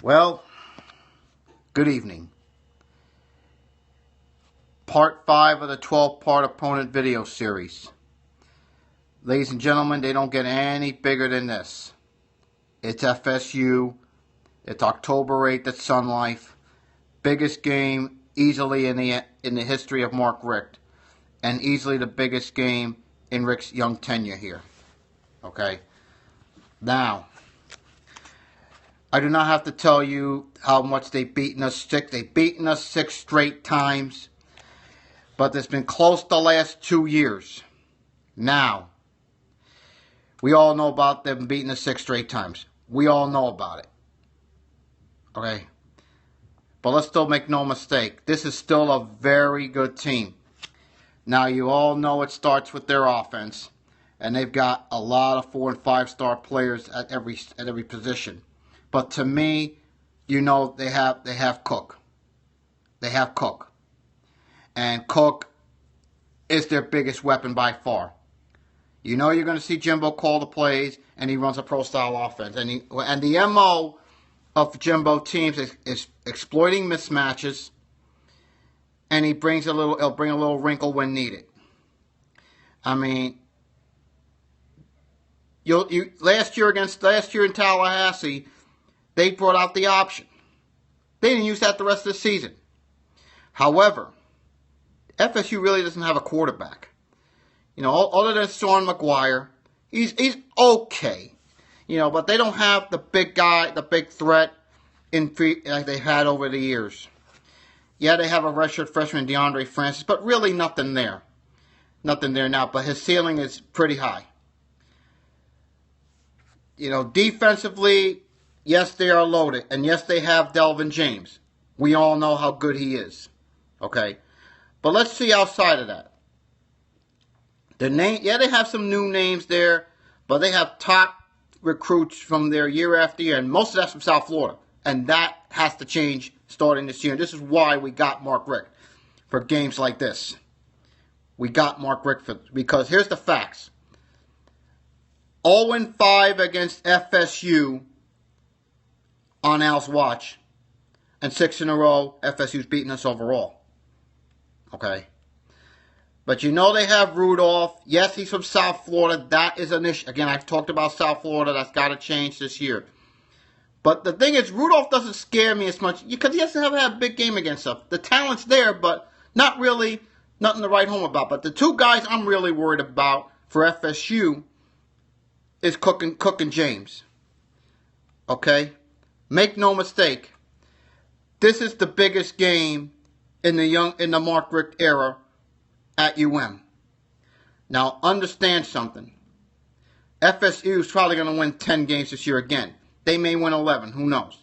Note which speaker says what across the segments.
Speaker 1: Well, good evening. Part 5 of the 12-part opponent video series. Ladies and gentlemen, they don't get any bigger than this. It's FSU. It's October 8th at Sun Life. Biggest game easily in the history of Mark Richt. And easily the biggest game in Richt's young tenure here. Okay? Now, I do not have to tell you how much they've beaten us. They've beaten us 6 straight times. But it's been close the last 2 years. Now, we all know about them beating us 6 straight times. We all know about it. Okay? But let's still make no mistake. This is still a very good team. Now, you all know it starts with their offense. And they've got a lot of 4- and 5-star players at every position. But to me, you know they have Cook. They have Cook. And Cook is their biggest weapon by far. You know you're going to see Jimbo call the plays, and he runs a pro-style offense. And the MO of Jimbo teams is exploiting mismatches, and he'll bring a little wrinkle when needed. I mean, last year in Tallahassee, they brought out the option. They didn't use that the rest of the season. However, FSU really doesn't have a quarterback. You know, other than Sean McGuire, he's okay. You know, but they don't have the big guy, the big threat like they had over the years. Yeah, they have a redshirt freshman, DeAndre Francis, but really nothing there. Nothing there now, but his ceiling is pretty high. You know, defensively, yes, they are loaded. And yes, they have Delvin James. We all know how good he is. Okay? But let's see outside of that. They have some new names there, but they have top recruits from there year after year, and most of that's from South Florida. And that has to change starting this year. This is why we got Mark Richt for games like this. We got Mark Richt because here's the facts. 0-5 against FSU on Al's watch, and 6 in a row, FSU's beating us overall. Okay? But you know they have Rudolph. Yes, he's from South Florida. That is an issue. Again, I've talked about South Florida. That's got to change this year. But the thing is, Rudolph doesn't scare me as much because he hasn't had a big game against us. The talent's there, but not really nothing to write home about. But the two guys I'm really worried about for FSU is Cook and James. Okay? Make no mistake. This is the biggest game in the Mark Richt era at UM. Now, understand something. FSU is probably going to win 10 games this year again. They may win 11. Who knows?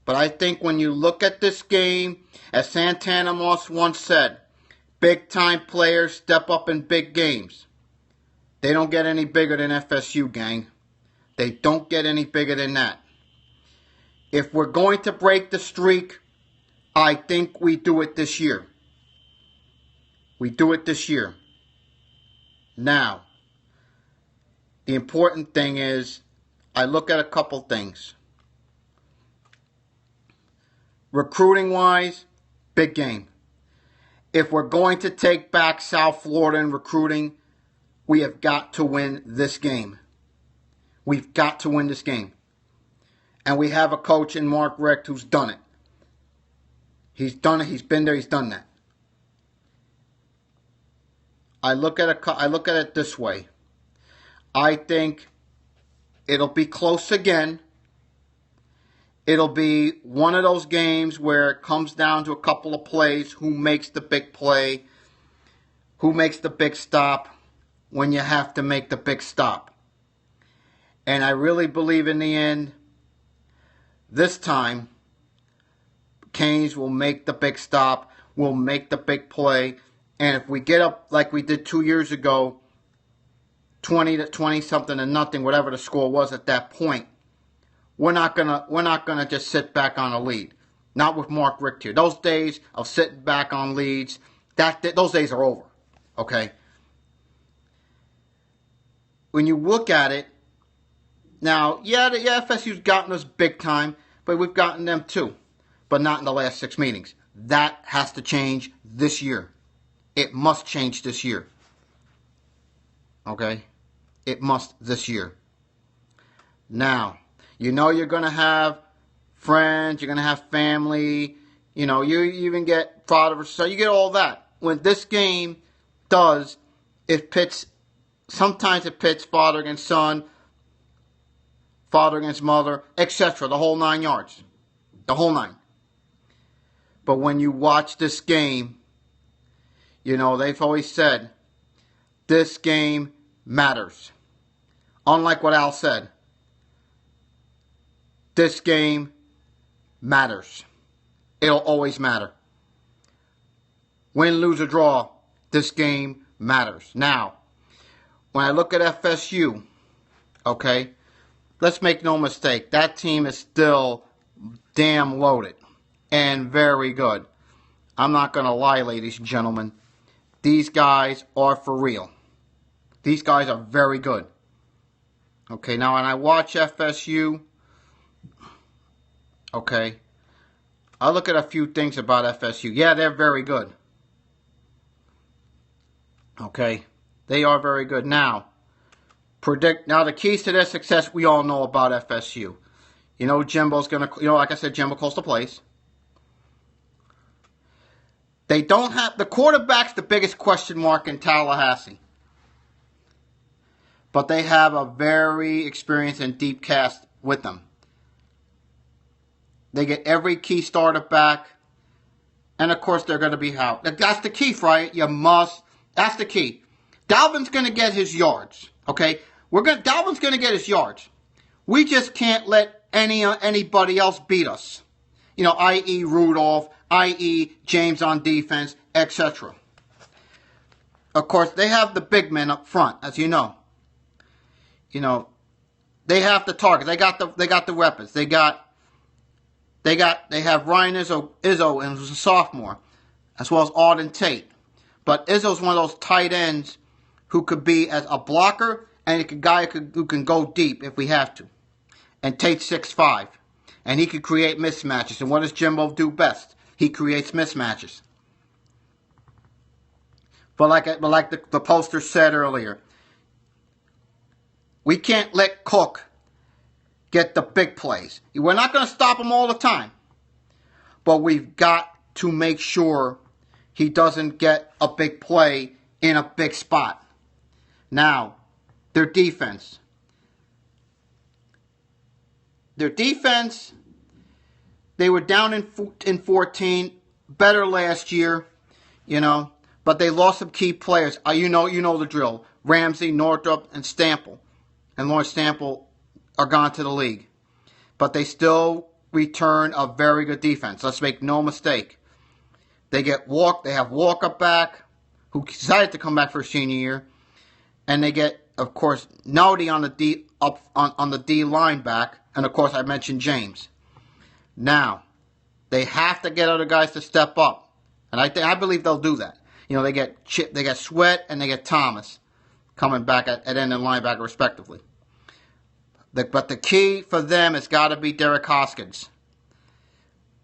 Speaker 1: But I think when you look at this game, as Santana Moss once said, big-time players step up in big games. They don't get any bigger than FSU, gang. They don't get any bigger than that. If we're going to break the streak, I think we do it this year. We do it this year. Now, the important thing is, I look at a couple things. Recruiting-wise, big game. If we're going to take back South Florida in recruiting, we have got to win this game. We've got to win this game. And we have a coach in Mark Richt who's done it. He's done it. He's been there. He's done that. I look at it this way. I think it'll be close again. It'll be one of those games where it comes down to a couple of plays. Who makes the big play? Who makes the big stop when you have to make the big stop? And I really believe in the end, this time, Canes will make the big stop, will make the big play. And if we get up like we did 2 years ago, 20 something to nothing, whatever the score was at that point, we're not gonna just sit back on a lead. Not with Mark Richt here. Those days of sitting back on leads, those days are over. Okay. When you look at it, Now, yeah, the FSU's gotten us big time, but we've gotten them too. But not in the last 6 meetings. That has to change this year. It must change this year. Okay? It must this year. Now, you know you're going to have friends, you're going to have family, you know, you even get father, so you get all that. When this game does, sometimes it pits father against son, father against mother, etc., the whole 9 yards. The whole 9. But when you watch this game, you know, they've always said, this game matters. Unlike what Al said, this game matters. It'll always matter. Win, lose, or draw, this game matters. Now, when I look at FSU, okay, let's make no mistake, that team is still damn loaded and very good. I'm not going to lie, ladies and gentlemen. These guys are for real. These guys are very good. Okay, now when I watch FSU, okay, I look at a few things about FSU. Yeah, they're very good. Okay, they are very good. Now the keys to their success we all know about FSU. You know, Jimbo's going to, like I said, Jimbo calls the plays. They don't have, the quarterback's the biggest question mark in Tallahassee. But they have a very experienced and deep cast with them. They get every key starter back. And of course they're going to be out. That's the key, right? That's the key. Dalvin's going to get his yards. Okay? Dalvin's going to get his yards. We just can't let anybody else beat us. You know, i.e. Rudolph, i.e. James on defense, etc. Of course, they have the big men up front, as you know. You know, they have the targets. They got the weapons. They have Ryan Izzo, and who's a sophomore, as well as Auden Tate. But Izzo's one of those tight ends who could be as a blocker and a guy who can go deep if we have to. And Tate's 6'5", and he could create mismatches. And what does Jimbo do best? He creates mismatches. But like the poster said earlier, we can't let Cook get the big plays. We're not going to stop him all the time. But we've got to make sure he doesn't get a big play in a big spot. Now, their defense. They were down in 14, better last year, you know, but they lost some key players. You know the drill. Ramsey, Northrop, and Stample. And Lawrence Stample are gone to the league. But they still return a very good defense. Let's make no mistake. They have Walker back, who decided to come back for his senior year. And they get, of course, Naughty on the D line back. And, of course, I mentioned James. Now, they have to get other guys to step up. And I believe they'll do that. You know, they get Sweat and they get Thomas coming back at end and linebacker, respectively. But the key for them has got to be Derek Hoskins.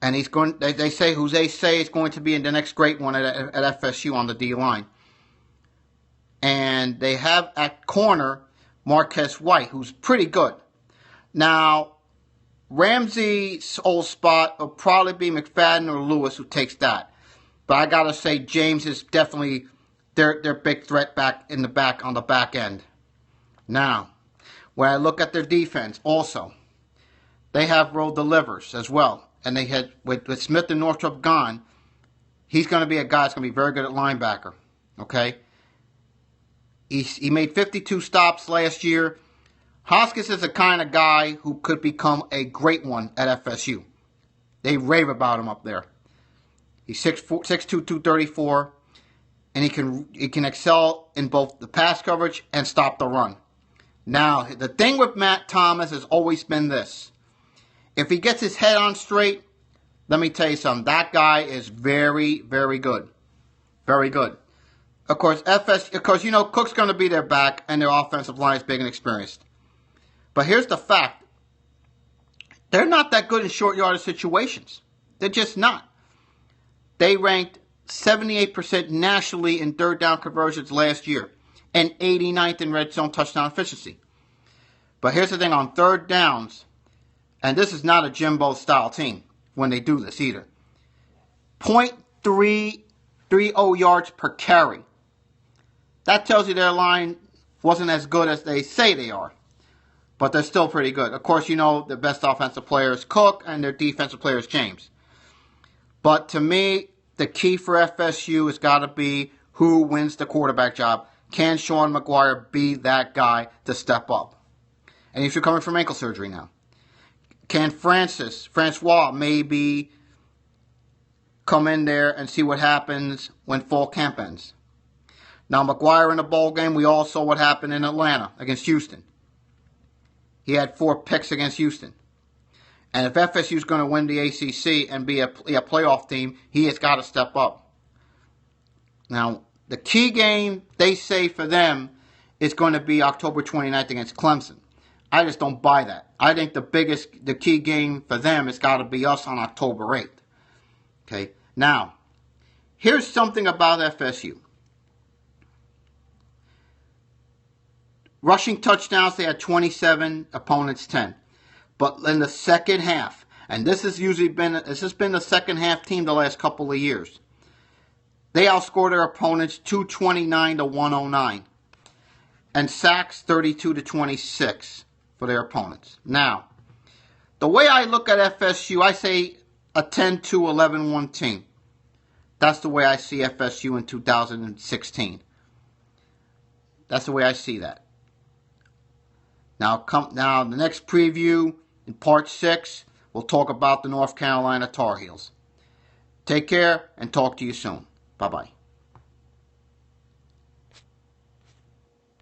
Speaker 1: And he's going. They say is going to be in the next great one at FSU on the D line. And they have at corner Marquez White, who's pretty good. Now, Ramsey's old spot will probably be McFadden or Lewis who takes that. But I gotta say, James is definitely their big threat on the back end. Now, when I look at their defense, also, they have road delivers as well. And they had, with Smith and Northrop gone, he's going to be a guy that's going to be very good at linebacker. Okay? He made 52 stops last year. Hoskins is the kind of guy who could become a great one at FSU. They rave about him up there. He's 6'2", 234, and he can excel in both the pass coverage and stop the run. Now, the thing with Matt Thomas has always been this. If he gets his head on straight, let me tell you something. That guy is very, very good. Very good. Of course, you know, Cook's going to be their back, and their offensive line is big and experienced. But here's the fact. They're not that good in short yardage situations. They're just not. They ranked 78% nationally in third down conversions last year and 89th in red zone touchdown efficiency. But here's the thing on third downs, and this is not a Jimbo style team when they do this either. 0.330 yards per carry. That tells you their line wasn't as good as they say they are. But they're still pretty good. Of course, you know the best offensive player is Cook and their defensive player is James. But to me, the key for FSU has got to be who wins the quarterback job. Can Sean McGuire be that guy to step up? And if you're coming from ankle surgery now, can Francois maybe come in there and see what happens when fall camp ends? Now, McGuire in the bowl game, we all saw what happened in Atlanta against Houston. He had 4 picks against Houston. And if FSU is going to win the ACC and be a playoff team, he has got to step up. Now, the key game, they say for them, is going to be October 29th against Clemson. I just don't buy that. I think the key game for them has got to be us on October 8th. Okay, now, here's something about FSU. Rushing touchdowns, they had 27, opponents 10. But in the second half, and this has been the second half team the last couple of years, they outscored their opponents 229 to 109. And sacks 32 to 26 for their opponents. Now, the way I look at FSU, I say a 10-11-1 team. That's the way I see FSU in 2016. That's the way I see that. Now, the next preview in part 6, we'll talk about the North Carolina Tar Heels. Take care and talk to you soon. Bye-bye.